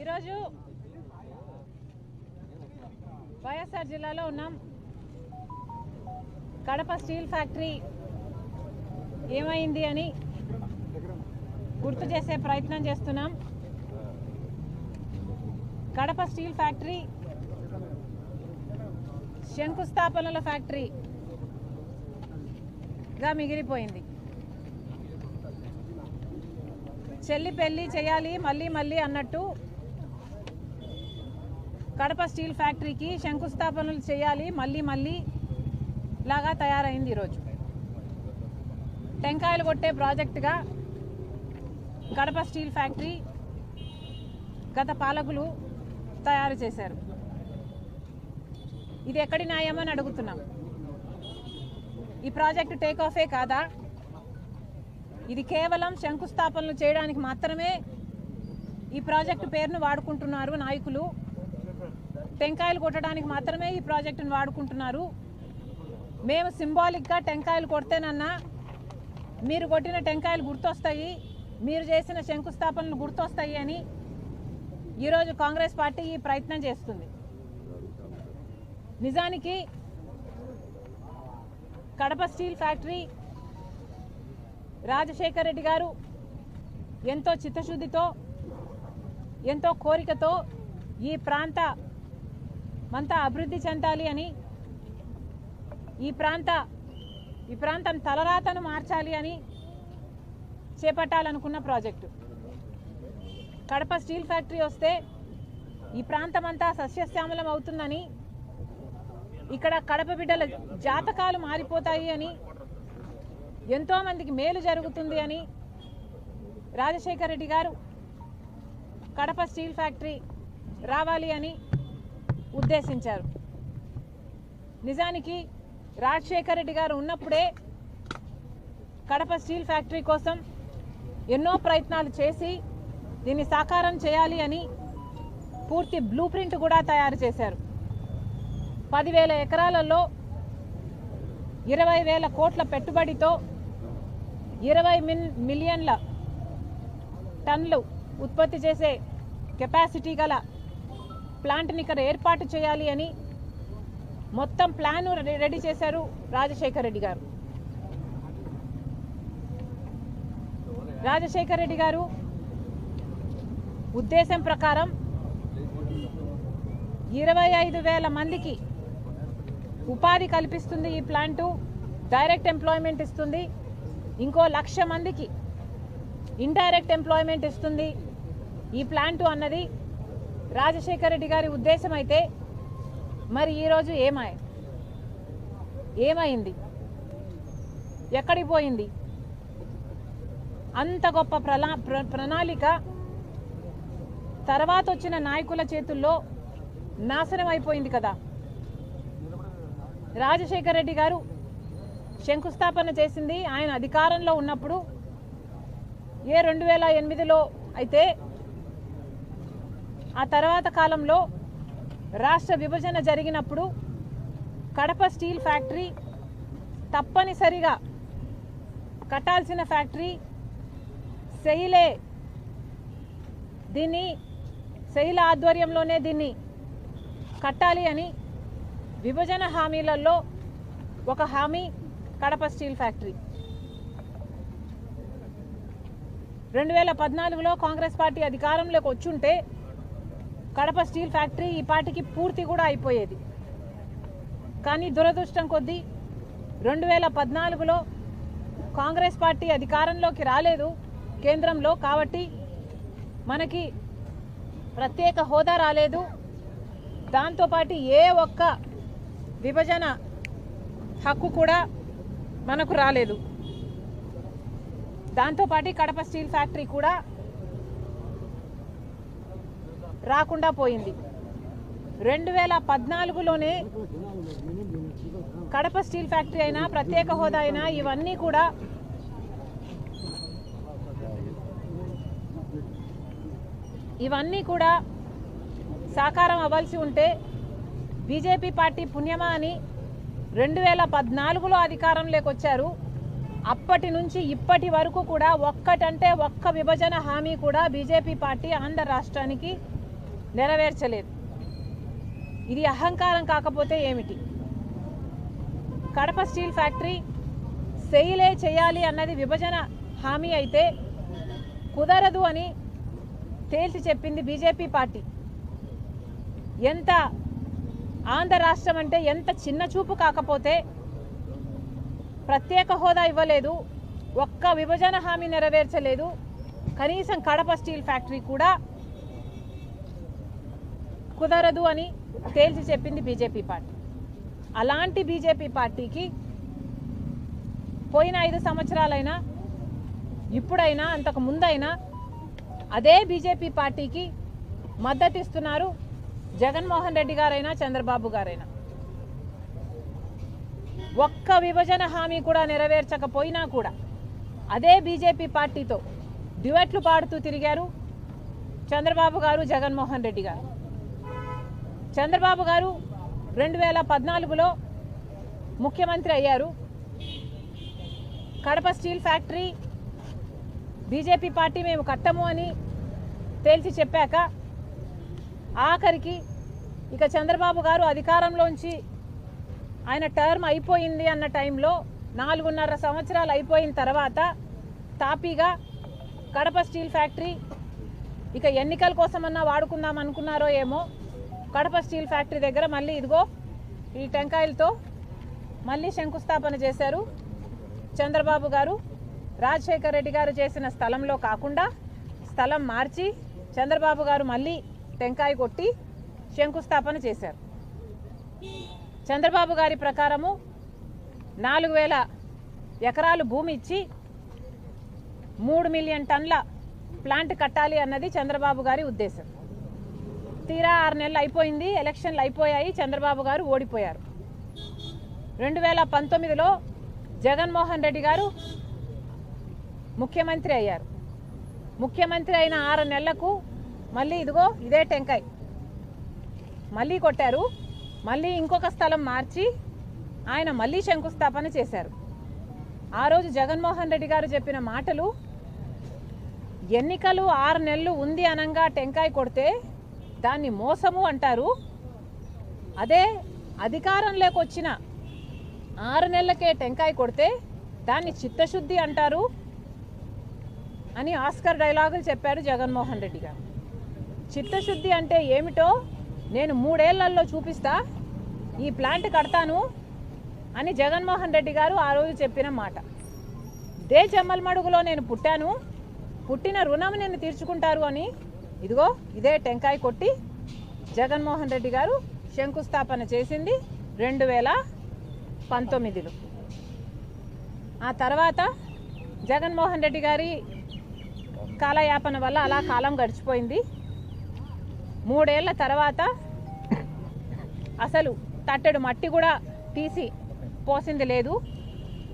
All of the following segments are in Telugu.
ఈరోజు వైఎస్ఆర్ జిల్లాలో ఉన్నాం. కడప స్టీల్ ఫ్యాక్టరీ ఏమైంది అని గుర్తు చేసే ప్రయత్నం చేస్తున్నాం. కడప స్టీల్ ఫ్యాక్టరీ శంకుస్థాపనల ఫ్యాక్టరీగా మిగిలిపోయింది. చెల్లి పెళ్లి చేయాలి మళ్ళీ మళ్ళీ అన్నట్టు కడప స్టీల్ ఫ్యాక్టరీకి శంకుస్థాపనలు చేయాలి మళ్ళీ మళ్ళీ లాగా తయారైంది. ఈరోజు టెంకాయలు కొట్టే ప్రాజెక్టుగా కడప స్టీల్ ఫ్యాక్టరీ గత పాలకులు తయారు చేశారు. ఇది ఎక్కడి న్యాయమని అడుగుతున్నాం. ఈ ప్రాజెక్టు టేక్ ఆఫే కాదా? ఇది కేవలం శంకుస్థాపనలు చేయడానికి మాత్రమే ఈ ప్రాజెక్టు పేరును వాడుకుంటున్నారు నాయకులు. టెంకాయలు కొట్టడానికి మాత్రమే ఈ ప్రాజెక్టును వాడుకుంటున్నారు. మేము సింబాలిక్గా టెంకాయలు కొడితేనన్నా మీరు కొట్టిన టెంకాయలు గుర్తొస్తాయి, మీరు చేసిన శంకుస్థాపనలు గుర్తొస్తాయి అని ఈరోజు కాంగ్రెస్ పార్టీ ఈ ప్రయత్నం చేస్తుంది. నిజానికి కడప స్టీల్ ఫ్యాక్టరీ రాజశేఖర్ రెడ్డి గారు ఎంతో చిత్తశుద్ధితో ఎంతో కోరికతో ఈ ప్రాంతమంతా అభివృద్ధి చెందాలి అని, ఈ ప్రాంతం తలరాతను మార్చాలి అని చేపట్టాలనుకున్న ప్రాజెక్టు. కడప స్టీల్ ఫ్యాక్టరీ వస్తే ఈ ప్రాంతమంతా సస్యశ్యామలం అవుతుందని, ఇక్కడ కడప బిడ్డల జాతకాలు మారిపోతాయి అని, ఎంతోమందికి మేలు జరుగుతుంది అని రాజశేఖర్ రెడ్డి గారు కడప స్టీల్ ఫ్యాక్టరీ రావాలి అని ఉద్దేశించారు. నిజానికి రాజశేఖర్ రెడ్డి గారు ఉన్నప్పుడే కడప స్టీల్ ఫ్యాక్టరీ కోసం ఎన్నో ప్రయత్నాలు చేసి దీన్ని సాకారం చేయాలి అని పూర్తి బ్లూ ప్రింట్ కూడా తయారు చేశారు. 10,000 ఎకరాలలో 20,000 కోట్ల పెట్టుబడితో 20 మిలియన్ల టన్నులు ఉత్పత్తి చేసే కెపాసిటీ గల ప్లాంట్ని ఇక్కడ ఏర్పాటు చేయాలి అని మొత్తం ప్లాన్ రెడీ చేశారు రాజశేఖర్ రెడ్డి గారు. రాజశేఖర్ రెడ్డి గారు ఉద్దేశం ప్రకారం 25,000 మందికి ఉపాధి కల్పిస్తుంది ఈ ప్లాంటు, డైరెక్ట్ ఎంప్లాయ్మెంట్ ఇస్తుంది. ఇంకో 1,00,000 మందికి ఇండైరెక్ట్ ఎంప్లాయ్మెంట్ ఇస్తుంది ఈ ప్లాంటు అన్నది రాజశేఖర్ రెడ్డి గారి ఉద్దేశం అయితే, మరి ఈరోజు ఏమైంది? ఎక్కడికి పోయింది? అంత గొప్ప ప్రణాళిక తర్వాత వచ్చిన నాయకుల చేతుల్లో నాశనం అయిపోయింది కదా. రాజశేఖర్ రెడ్డి గారు శంకుస్థాపన చేసింది ఆయన అధికారంలో ఉన్నప్పుడు. 2008లో అయితే ఆ తర్వాత కాలంలో రాష్ట్ర విభజన జరిగినప్పుడు కడప స్టీల్ ఫ్యాక్టరీ తప్పనిసరిగా కట్టాల్సిన ఫ్యాక్టరీ. సెయిల ఆధ్వర్యంలోనే దీన్ని కట్టాలి అని విభజన హామీలలో ఒక హామీ కడప స్టీల్ ఫ్యాక్టరీ. 2014లో కాంగ్రెస్ పార్టీ అధికారంలోకి వచ్చుంటే కడప స్టీల్ ఫ్యాక్టరీ ఈ పార్టీకి పూర్తి కూడా అయిపోయేది. కానీ దురదృష్టం కొద్దీ 2014లో కాంగ్రెస్ పార్టీ అధికారంలోకి రాలేదు కేంద్రంలో, కాబట్టి మనకి ప్రత్యేక హోదా రాలేదు. దాంతోపాటు ఏ ఒక్క విభజన హక్కు కూడా మనకు రాలేదు. దాంతోపాటు కడప స్టీల్ ఫ్యాక్టరీ కూడా రాకుండా పోయింది. 2014లోనే కడప స్టీల్ ఫ్యాక్టరీ అయినా ప్రత్యేక హోదా అయినా ఇవన్నీ కూడా సాకారం అవ్వాల్సి ఉంటే బీజేపీ పార్టీ పుణ్యమా అని 2014లో అధికారంలోకి వచ్చారు. అప్పటి నుంచి ఇప్పటి వరకు కూడా ఒక్క విభజన హామీ కూడా బీజేపీ పార్టీ ఆంధ్ర రాష్ట్రానికి నెరవేర్చలేదు. ఇది అహంకారం కాకపోతే ఏమిటి? కడప స్టీల్ ఫ్యాక్టరీ సెయిలే చేయాలి అన్నది విభజన హామీ అయితే కుదరదు అని తేల్చి చెప్పింది బీజేపీ పార్టీ. ఎంత ఆంధ్ర రాష్ట్రం అంటే ఎంత చిన్న చూపు కాకపోతే ప్రత్యేక హోదా ఇవ్వలేదు, ఒక్క విభజన హామీ నెరవేర్చలేదు, కనీసం కడప స్టీల్ ఫ్యాక్టరీ కూడా కుదరదు అని తేల్చి చెప్పింది బీజేపీ పార్టీ. అలాంటి బీజేపీ పార్టీకి పోయిన 5 సంవత్సరాలైనా ఇప్పుడైనా అంతకు ముందైనా అదే బీజేపీ పార్టీకి మద్దతు ఇస్తున్నారు జగన్మోహన్ రెడ్డి గారైనా చంద్రబాబు గారైనా. ఒక్క విభజన హామీ కూడా నెరవేర్చకపోయినా కూడా అదే బీజేపీ పార్టీతో డ్యూయెట్లు పాడుతూ తిరిగారు చంద్రబాబు గారు, జగన్మోహన్ రెడ్డి గారు. చంద్రబాబు గారు 2014లో ముఖ్యమంత్రి అయ్యారు. Kadapa steel factory BJP party మేము కట్టము అని తేల్చి చెప్పాక ఆఖరికి ఇక చంద్రబాబు గారు అధికారంలోంచి ఆయన టర్మ్ అయిపోయింది అన్న టైంలో 4.5 సంవత్సరాలు అయిపోయిన తర్వాత తాపీగా కడప స్టీల్ ఫ్యాక్టరీ ఇక ఎన్నికల కోసమన్నా వాడుకుందాం అనుకున్నారో ఏమో, కడప స్టీల్ ఫ్యాక్టరీ దగ్గర మళ్ళీ ఇదిగో ఈ టెంకాయలతో మళ్ళీ శంకుస్థాపన చేశారు చంద్రబాబు గారు. రాజశేఖర్ రెడ్డి గారు చేసిన స్థలంలో కాకుండా స్థలం మార్చి చంద్రబాబు గారు మళ్ళీ టెంకాయ కొట్టి శంకుస్థాపన చేశారు. చంద్రబాబు గారి ప్రకారము 4,000 ఎకరాలు భూమి ఇచ్చి 3 మిలియన్ టన్నుల ప్లాంట్ కట్టాలి అన్నది చంద్రబాబు గారి ఉద్దేశం. తీరా 6 నెలలు అయిపోయింది, ఎలక్షన్లు అయిపోయాయి, చంద్రబాబు గారు ఓడిపోయారు. 2019లో జగన్మోహన్ రెడ్డి గారు ముఖ్యమంత్రి అయ్యారు. ముఖ్యమంత్రి అయిన 6 నెలలకు మళ్ళీ ఇదిగో ఇదే టెంకాయ మళ్ళీ కొట్టారు. మళ్ళీ ఇంకొక స్థలం మార్చి ఆయన మళ్ళీ శంకుస్థాపన చేశారు. ఆ రోజు జగన్మోహన్ రెడ్డి గారు చెప్పిన మాటలు, ఎన్నికలు 6 నెలలు ఉంది అనంగా టెంకాయ కొడితే దాన్ని మోసము అంటారు, అదే అధికారంలోకి వచ్చిన 6 నెలలకే టెంకాయ కొడితే దాన్ని చిత్తశుద్ధి అంటారు అని ఆస్కర్ డైలాగులు చెప్పారు జగన్మోహన్ రెడ్డి గారు. చిత్తశుద్ధి అంటే ఏమిటో నేను 3 ఏళ్లలో చూపిస్తా, ఈ ప్లాంట్ కడతాను అని జగన్మోహన్ రెడ్డి గారు ఆ రోజు చెప్పిన మాట. దే చెమ్మలమడుగులో నేను పుట్టాను, పుట్టిన రుణం నేను తీర్చుకుంటారు అని ఇదిగో ఇదే టెంకాయ కొట్టి జగన్మోహన్ రెడ్డి గారు శంకుస్థాపన చేసింది 2019లో. ఆ తర్వాత జగన్మోహన్ రెడ్డి గారి కాలయాపన వల్ల అలా కాలం గడిచిపోయింది. 3 ఏళ్ల తర్వాత అసలు తట్టెడు మట్టి కూడా తీసి పోసింది లేదు.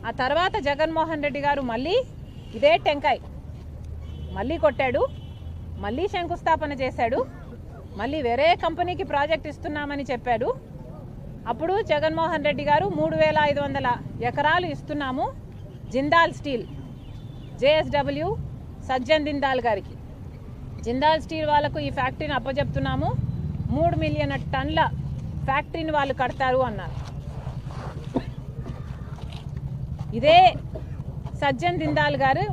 ఆ తర్వాత జగన్మోహన్ రెడ్డి గారు మళ్ళీ ఇదే టెంకాయ మళ్ళీ కొట్టాడు, మళ్ళీ శంకుస్థాపన చేశాడు, మళ్ళీ వేరే కంపెనీకి ప్రాజెక్ట్ ఇస్తున్నామని చెప్పాడు. అప్పుడు జగన్మోహన్ రెడ్డి గారు 3,500 ఎకరాలు ఇస్తున్నాము జిందాల్ స్టీల్, జేఎస్డబ్ల్యూ సజ్జన్ జిందాల్ గారికి, జిందాల్ స్టీల్ వాళ్ళకు ఈ ఫ్యాక్టరీని అప్పచెప్తున్నాము, 3 మిలియన్ టన్నుల ఫ్యాక్టరీని వాళ్ళు కడతారు అన్నారు. ఇదే సజ్జన్ జిందాల్ గారు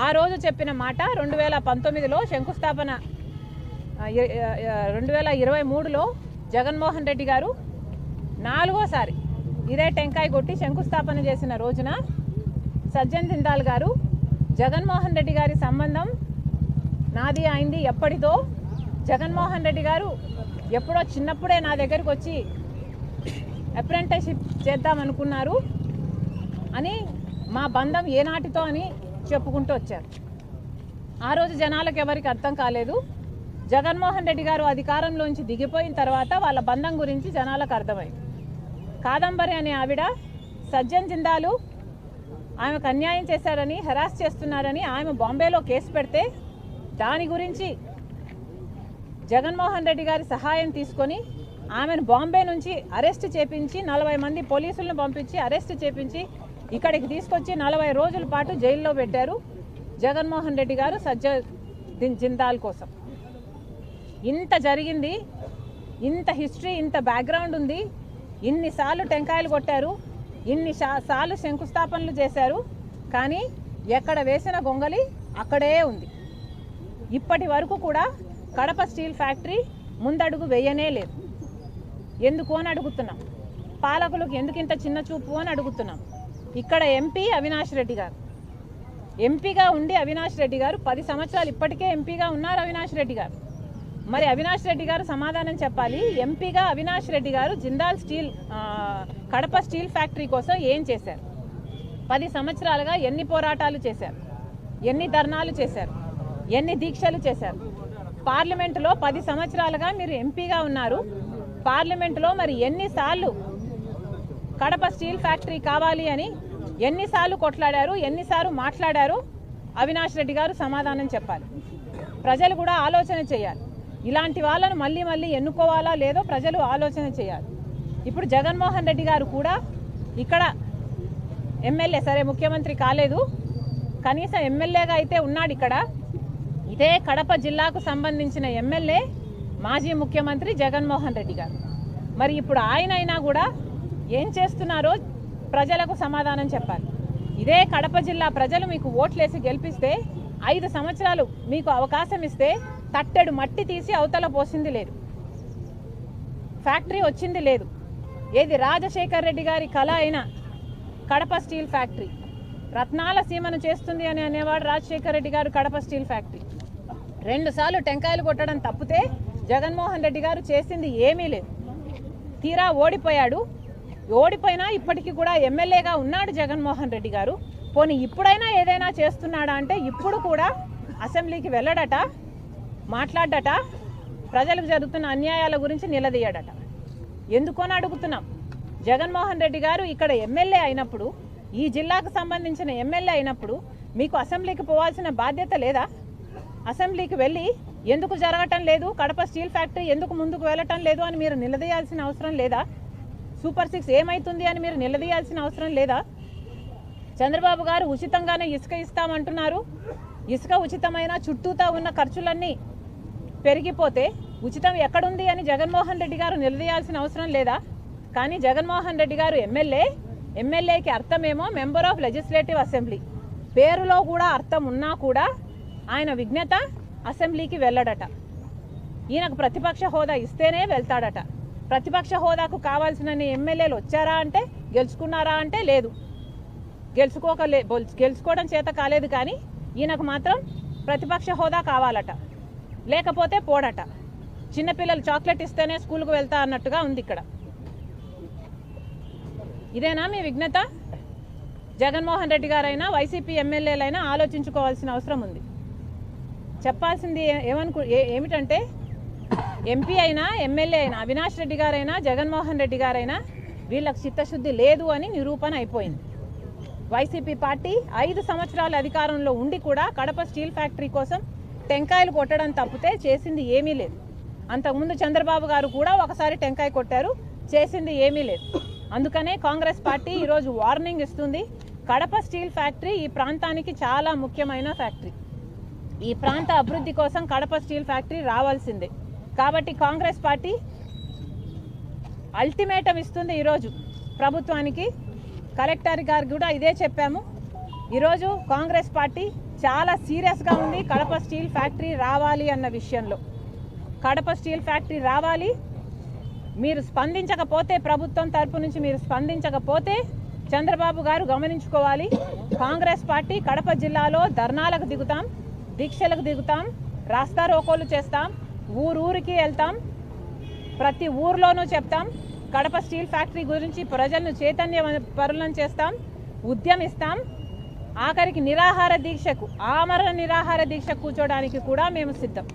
ఆ రోజు చెప్పిన మాట 2019లో శంకుస్థాపన 2023లో జగన్మోహన్ రెడ్డి గారు 4వసారి ఇదే టెంకాయ కొట్టి శంకుస్థాపన చేసిన రోజున సజ్జన్ జిందాల్ గారు జగన్మోహన్ రెడ్డి గారి సంబంధం నాది అయింది ఎప్పటిదో, జగన్మోహన్ రెడ్డి గారు ఎప్పుడో చిన్నప్పుడే నా దగ్గరికి వచ్చి అప్రెంటిస్షిప్ చేద్దామనుకున్నారు అని, మా బంధం ఏనాటితో అని చెప్పుకుంటూ వచ్చారు. ఆ రోజు జనాలకు ఎవరికి అర్థం కాలేదు. జగన్మోహన్ రెడ్డి గారు అధికారంలోంచి దిగిపోయిన తర్వాత వాళ్ళ బంధం గురించి జనాలకు అర్థమైంది. కాదంబరి అనే ఆవిడ సజ్జన్ జిందాలు ఆమెకు అన్యాయం చేశారని, హెరాస్ చేస్తున్నారని ఆమె బాంబేలో కేసు పెడితే దాని గురించి జగన్మోహన్ రెడ్డి గారి సహాయం తీసుకొని ఆమెను బాంబే నుంచి అరెస్ట్ చేపించి 40 మంది పోలీసులను పంపించి అరెస్ట్ చేపించి ఇక్కడికి తీసుకొచ్చి 40 రోజుల పాటు జైల్లో పెట్టారు జగన్మోహన్ రెడ్డి గారు సజ్జన్ జిందాల్ కోసం. ఇంత జరిగింది, ఇంత హిస్టరీ, ఇంత బ్యాక్గ్రౌండ్ ఉంది, ఇన్నిసార్లు టెంకాయలు కొట్టారు, సార్లు శంకుస్థాపనలు చేశారు, కానీ ఎక్కడ వేసిన గొంగలి అక్కడే ఉంది. ఇప్పటి వరకు కూడా కడప స్టీల్ ఫ్యాక్టరీ ముందడుగు వేయనే లేదు. ఎందుకు అని అడుగుతున్నాం. పాలకులకు ఎందుకు ఇంత చిన్న చూపు అని అడుగుతున్నాం. ఇక్కడ ఎంపీ అవినాష్ రెడ్డి గారు, ఎంపీగా ఉండి అవినాష్ రెడ్డి గారు 10 సంవత్సరాలు ఇప్పటికే ఎంపీగా ఉన్నారు అవినాష్ రెడ్డి గారు. మరి అవినాష్ రెడ్డి గారు సమాధానం చెప్పాలి. ఎంపీగా అవినాష్ రెడ్డి గారు Jindal steel Kadapa steel factory కోసం ఏం చేశారు? 10 సంవత్సరాలుగా ఎన్ని పోరాటాలు చేశారు, ఎన్ని ధర్నాలు చేశారు, ఎన్ని దీక్షలు చేశారు? పార్లమెంటులో 10 సంవత్సరాలుగా మీరు ఎంపీగా ఉన్నారు. పార్లమెంటులో మరి ఎన్నిసార్లు కడప స్టీల్ ఫ్యాక్టరీ కావాలి అని ఎన్నిసార్లు కొట్లాడారు, ఎన్నిసార్లు మాట్లాడారు? అవినాష్ రెడ్డి గారు సమాధానం చెప్పాలి. ప్రజలు కూడా ఆలోచన చేయాలి. ఇలాంటి వాళ్ళను మళ్ళీ మళ్ళీ ఎన్నుకోవాలా లేదో ప్రజలు ఆలోచన చేయాలి. ఇప్పుడు జగన్మోహన్ రెడ్డి గారు కూడా ఇక్కడ ఎమ్మెల్యే, సరే ముఖ్యమంత్రి కాలేదు, కనీసం ఎమ్మెల్యేగా అయితే ఉన్నాడు. ఇక్కడ ఇదే కడప జిల్లాకు సంబంధించిన ఎమ్మెల్యే మాజీ ముఖ్యమంత్రి జగన్మోహన్ రెడ్డి గారు. మరి ఇప్పుడు ఆయన అయినా కూడా ఏం చేస్తున్నారో ప్రజలకు సమాధానం చెప్పాలి. ఇదే కడప జిల్లా ప్రజలు మీకు ఓట్లేసి గెలిపిస్తే 5 సంవత్సరాలు మీకు అవకాశం ఇస్తే తట్టెడు మట్టి తీసి అవతల పోసింది లేదు, ఫ్యాక్టరీ వచ్చింది లేదు. ఏది రాజశేఖర్ రెడ్డి గారి కళ అయిన కడప స్టీల్ ఫ్యాక్టరీ రత్నాల సీమను చేస్తుంది అని అనేవాడు రాజశేఖర్ రెడ్డి గారు. కడప స్టీల్ ఫ్యాక్టరీ 2 సార్లు టెంకాయలు కొట్టడం తప్పితే జగన్మోహన్ రెడ్డి గారు చేసింది ఏమీ లేదు. తీరా ఓడిపోయాడు. ఓడిపోయినా ఇప్పటికీ కూడా ఎమ్మెల్యేగా ఉన్నాడు జగన్మోహన్ రెడ్డి గారు. పోనీ ఇప్పుడైనా ఏదైనా చేస్తున్నాడా అంటే ఇప్పుడు కూడా అసెంబ్లీకి వెళ్ళడట, మాట్లాడట, ప్రజలకు జరుగుతున్న అన్యాయాల గురించి నిలదీయడట. ఎందుకని అడుగుతున్నాం. జగన్మోహన్ రెడ్డి గారు ఇక్కడ ఎమ్మెల్యే అయినప్పుడు, ఈ జిల్లాకు సంబంధించిన ఎమ్మెల్యే అయినప్పుడు మీకు అసెంబ్లీకి పోవాల్సిన బాధ్యత లేదా? అసెంబ్లీకి వెళ్ళి ఎందుకు జరగటం లేదు, కడప స్టీల్ ఫ్యాక్టరీ ఎందుకు ముందుకు వెళ్ళటం లేదు అని మీరు నిలదీయాల్సిన అవసరం లేదా? సూపర్ 6 ఏమవుతుంది అని మీరు నిలదీయాల్సిన అవసరం లేదా? చంద్రబాబు గారు ఉచితంగానే ఇసుక ఇస్తామంటున్నారు. ఇసుక ఉచితమైన చుట్టూతా ఉన్న ఖర్చులన్నీ పెరిగిపోతే ఉచితం ఎక్కడుంది అని జగన్మోహన్ రెడ్డి గారు నిలదీయాల్సిన అవసరం లేదా? కానీ జగన్మోహన్ రెడ్డి గారు ఎమ్మెల్యేకి అర్థమేమో మెంబర్ ఆఫ్ లెజిస్లేటివ్ అసెంబ్లీ, పేరులో కూడా అర్థం ఉన్నా కూడా ఆయన విజ్ఞత అసెంబ్లీకి వెళ్ళడట. ఈయనకు ప్రతిపక్ష హోదా ఇస్తేనే వెళ్తాడట. ప్రతిపక్ష హోదాకు కావాల్సిన ఎమ్మెల్యేలు వచ్చారా అంటే, గెలుచుకున్నారా అంటే లేదు, గెలుచుకోవడం చేత కాలేదు. కానీ ఈయనకు మాత్రం ప్రతిపక్ష హోదా కావాలట, లేకపోతే పోడట. చిన్నపిల్లలు చాక్లెట్ ఇస్తేనే స్కూల్కు వెళ్తా అన్నట్టుగా ఉంది ఇక్కడ. ఇదేనా మీ విజ్ఞత? జగన్మోహన్ రెడ్డి గారైనా వైసీపీ ఎమ్మెల్యేలైనా ఆలోచించుకోవాల్సిన అవసరం ఉంది. చెప్పాల్సింది ఏమిటంటే ఎంపీ అయినా ఎమ్మెల్యే అయినా అవినాష్ రెడ్డి గారైనా జగన్మోహన్ రెడ్డి గారైనా వీళ్ళకి చిత్తశుద్ధి లేదు అని నిరూపణ అయిపోయింది. వైసీపీ పార్టీ 5 సంవత్సరాల అధికారంలో ఉండి కూడా కడప స్టీల్ ఫ్యాక్టరీ కోసం టెంకాయలు కొట్టడం తప్పితే చేసింది ఏమీ లేదు. అంతకుముందు చంద్రబాబు గారు కూడా ఒకసారి టెంకాయ కొట్టారు, చేసింది ఏమీ లేదు. అందుకనే కాంగ్రెస్ పార్టీ ఈరోజు వార్నింగ్ ఇస్తుంది. కడప స్టీల్ ఫ్యాక్టరీ ఈ ప్రాంతానికి చాలా ముఖ్యమైన ఫ్యాక్టరీ. ఈ ప్రాంత అభివృద్ధి కోసం కడప స్టీల్ ఫ్యాక్టరీ రావాల్సిందే. కాబట్టి కాంగ్రెస్ పార్టీ అల్టిమేటం ఇస్తుంది ఈరోజు ప్రభుత్వానికి. కలెక్టర్ గారు కూడా ఇదే చెప్పాము. ఈరోజు కాంగ్రెస్ పార్టీ చాలా సీరియస్గా ఉంది కడప స్టీల్ ఫ్యాక్టరీ రావాలి అన్న విషయంలో. కడప స్టీల్ ఫ్యాక్టరీ రావాలి. మీరు స్పందించకపోతే, ప్రభుత్వం తరపు నుంచి మీరు స్పందించకపోతే చంద్రబాబు గారు గమనించుకోవాలి. కాంగ్రెస్ పార్టీ కడప జిల్లాలో ధర్నాలకు దిగుతాం, దీక్షలకు దిగుతాం, రాస్తా రోకోలు చేస్తాం, ఊరూరికి వెళ్తాం, ప్రతి ఊర్లోనూ చెప్తాం. కడప స్టీల్ ఫ్యాక్టరీ గురించి ప్రజలను చైతన్య పరులను చేస్తాం, ఉద్యమిస్తాం. ఆఖరికి నిరాహార దీక్షకు, ఆమరణ నిరాహార దీక్ష కూర్చోడానికి కూడా మేము సిద్ధం.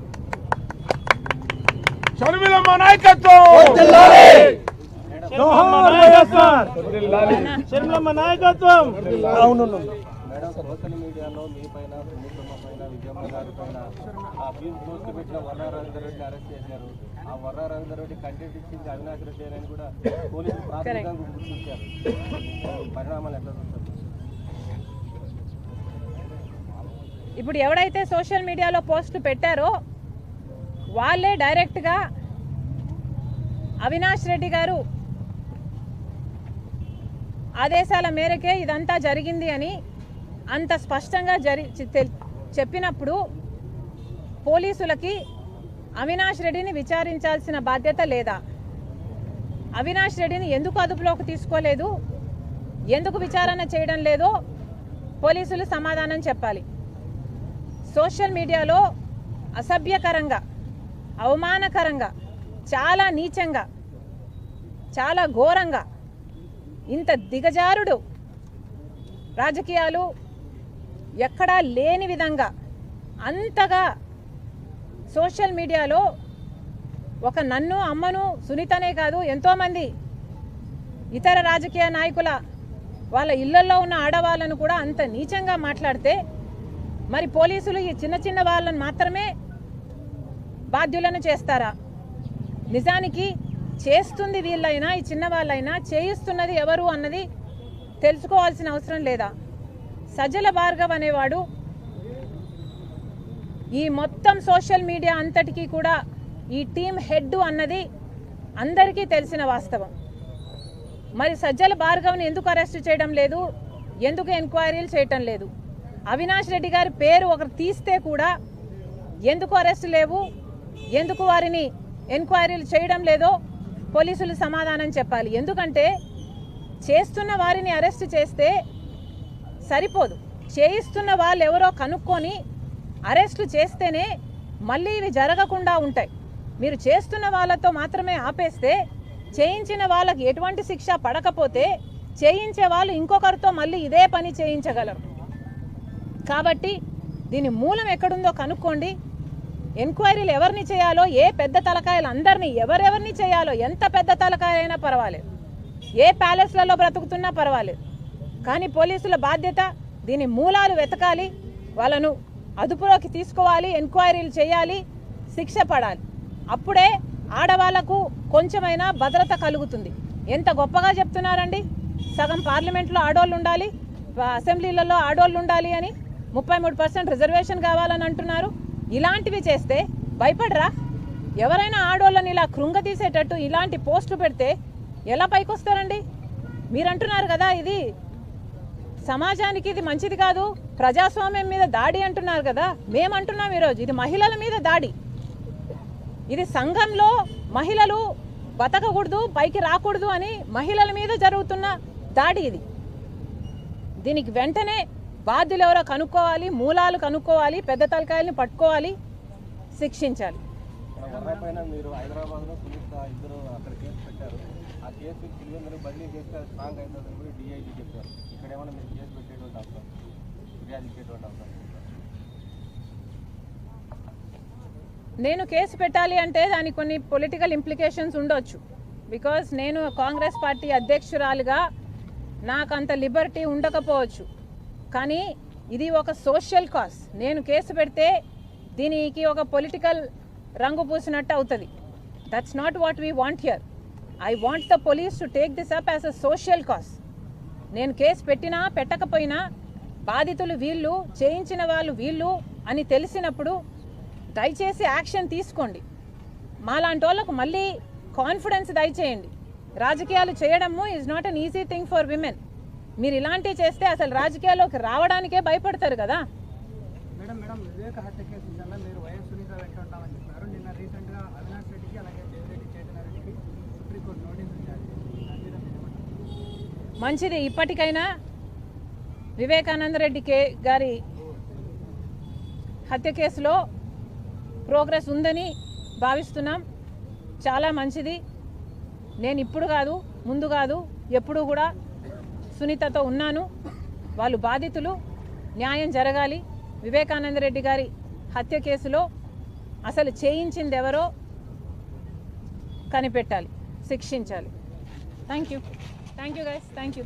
సోషల్ మీడియాలో మీ పైన విజయమ్మ గారి పైన పోస్టులు పెట్టిన వర్రా రవీందర్ రెడ్డిని అరెస్ట్ చేశారు. ఆ వర్రా రవీందర్ రెడ్డి కంటెంట్ ఇచ్చింది అవినాష్ రెడ్డి అని కూడా పోలీసులు ప్రాథమికంగా గుర్తించారు. పరిణామాలు ఎట్లా చూస్తారు? ఇప్పుడు ఎవడైతే సోషల్ మీడియాలో పోస్టులు పెట్టారో వాళ్ళే డైరెక్ట్గా అవినాష్ రెడ్డి గారు ఆదేశాల మేరకే ఇదంతా జరిగింది అని అంత స్పష్టంగా చెప్పినప్పుడు పోలీసులకి అవినాష్ రెడ్డిని విచారించాల్సిన బాధ్యత లేదా? అవినాష్ రెడ్డిని ఎందుకు అదుపులోకి తీసుకోలేదు, ఎందుకు విచారణ చేయడం లేదో పోలీసులు సమాధానం చెప్పాలి. సోషల్ మీడియాలో అసభ్యకరంగా, అవమానకరంగా, చాలా నీచంగా, చాలా ఘోరంగా, ఇంత దిగజారుడు రాజకీయాలు ఎక్కడా లేని విధంగా అంతగా సోషల్ మీడియాలో ఒక నన్ను, అమ్మను, సునీతనే కాదు ఎంతోమంది ఇతర రాజకీయ నాయకుల వాళ్ళ ఇళ్లలో ఉన్న ఆడవాళ్ళను కూడా అంత నీచంగా మాట్లాడితే మరి పోలీసులు ఈ చిన్న చిన్న వాళ్ళని మాత్రమే బాధ్యులను చేస్తారా? నిజానికి చేస్తుంది వీళ్ళైనా, ఈ చిన్న వాళ్ళైనా, చేయిస్తున్నది ఎవరు అన్నది తెలుసుకోవాల్సిన అవసరం లేదా? సజ్జల భార్గవ్ అనేవాడు ఈ మొత్తం సోషల్ మీడియా అంతటికీ కూడా ఈ టీమ్ హెడ్ అన్నది అందరికీ తెలిసిన వాస్తవం. మరి సజ్జల భార్గవ్ని ఎందుకు అరెస్ట్ చేయడం లేదు, ఎందుకు ఎంక్వైరీలు చేయటం లేదు? అవినాష్ రెడ్డి గారి పేరు ఒకరు తీస్తే కూడా ఎందుకు అరెస్ట్ లేవు, ఎందుకు వారిని ఎంక్వైరీలు చేయడం లేదో పోలీసులు సమాధానం చెప్పాలి. ఎందుకంటే చేస్తున్న వారిని అరెస్ట్ చేస్తే సరిపోదు, చేయిస్తున్న వాళ్ళు ఎవరో కనుక్కొని అరెస్టు చేస్తేనే మళ్ళీ ఇవి జరగకుండా ఉంటాయి. మీరు చేస్తున్న వాళ్ళతో మాత్రమే ఆపేస్తే, చేయించిన వాళ్ళకి ఎటువంటి శిక్ష పడకపోతే చేయించే వాళ్ళు ఇంకొకరితో మళ్ళీ ఇదే పని చేయించగలరు. కాబట్టి దీని మూలం ఎక్కడుందో కనుక్కోండి. ఎంక్వైరీలు ఎవరిని చేయాలో, ఏ పెద్ద తలకాయలు అందరినీ ఎవరెవరిని చేయాలో, ఎంత పెద్ద తలకాయలైనా పర్వాలేదు, ఏ ప్యాలెస్లలో బ్రతుకుతున్నా పర్వాలేదు, కానీ పోలీసుల బాధ్యత దీని మూలాలు వెతకాలి, వాళ్ళను అదుపులోకి తీసుకోవాలి, ఎంక్వైరీలు చేయాలి, శిక్ష పడాలి. అప్పుడే ఆడవాళ్లకు కొంచెమైనా భద్రత కలుగుతుంది. ఎంత గొప్పగా చెప్తున్నారండి, సగం పార్లమెంట్లో ఆడోళ్ళు ఉండాలి, అసెంబ్లీలలో ఆడోళ్ళు ఉండాలి అని, 33% రిజర్వేషన్ కావాలని అంటున్నారు. ఇలాంటివి చేస్తే భయపడరా? ఎవరైనా ఆడోళ్ళని ఇలా కృంగతీసేటట్టు ఇలాంటి పోస్టులు పెడితే ఎలా పైకొస్తారండి? మీరు అంటున్నారు కదా ఇది సమాజానికి ఇది మంచిది కాదు, ప్రజాస్వామ్యం మీద దాడి అంటున్నారు కదా. మేమంటున్నాం ఈరోజు ఇది మహిళల మీద దాడి. ఇది సంఘంలో మహిళలు బతకకూడదు, పైకి రాకూడదు అని మహిళల మీద జరుగుతున్న దాడి ఇది. దీనికి వెంటనే బాధ్యులు ఎవరో కనుక్కోవాలి, మూలాలు కనుక్కోవాలి, పెద్ద తలకాయల్ని పట్టుకోవాలి, శిక్షించాలి. మీరు హైదరాబాద్లో సునీత ఇద్దరు అక్కడ కేసు పెట్టారు. ఆ కేసు పిల్లలు బదిలీ చేస్తే స్ట్రాంగ్ అవుతుందని కూడా డిఐజీ చెప్పారు. ఇక్కడ ఏమైనా మీరు కేసు పెట్టేటువంటి అవసరం, ఫిర్యాదు ఇచ్చేటువంటి అవసరం? నేను కేసు పెట్టాలి అంటే దానికి కొన్ని పొలిటికల్ ఇంప్లికేషన్స్ ఉండొచ్చు. బికాస్ నేను కాంగ్రెస్ పార్టీ అధ్యక్షురాలుగా నాకు అంత లిబర్టీ ఉండకపోవచ్చు. కానీ ఇది ఒక సోషల్ కాజ్. నేను కేసు పెడితే దీనికి ఒక పొలిటికల్ రంగు పూసినట్టు అవుతుంది. That's not what we want hear. I want the police to take this up as a social cause. నేను కేసు పెట్టినా పెట్టకపోయినా బాధితులు వీళ్ళు, చేయించిన వాళ్ళు వీళ్ళు అని తెలిసినప్పుడు దయచేసి యాక్షన్ తీసుకోండి. మాలాంటి వాళ్ళకు మళ్ళీ కాన్ఫిడెన్స్ దయచేయండి. రాజకీయాలు చేయడము is not an easy thing for women. మీరు ఇలాంటివి చేస్తే అసలు రాజకీయాల్లోకి రావడానికే భయపడతారు కదా. మేడం వివేక హత్య కేసు మీరు వైఎస్ సునీత వెంట ఉంటామని చెప్పారు. నిన్న రీసెంట్గా అవినాష్ రెడ్డికి అలాగే దేవిరెడ్డి చైతన్యరెడ్డికి సుప్రీంకోర్టు నోటీస్ ఇచ్చారు. మంచిది, ఇప్పటికైనా వివేకానంద రెడ్డి గారి హత్య కేసులో ప్రోగ్రెస్ ఉందని భావిస్తున్నాం. చాలా మంచిది. నేను ఇప్పుడు కాదు, ముందు కాదు, ఎప్పుడు కూడా సునీతతో ఉన్నాను. వాళ్ళు బాధితులు, న్యాయం జరగాలి. వివేకానంద రెడ్డి గారి హత్య కేసులో అసలు చేయించింది ఎవరో కనిపెట్టాలి, శిక్షించాలి. Thank you guys. Thank you.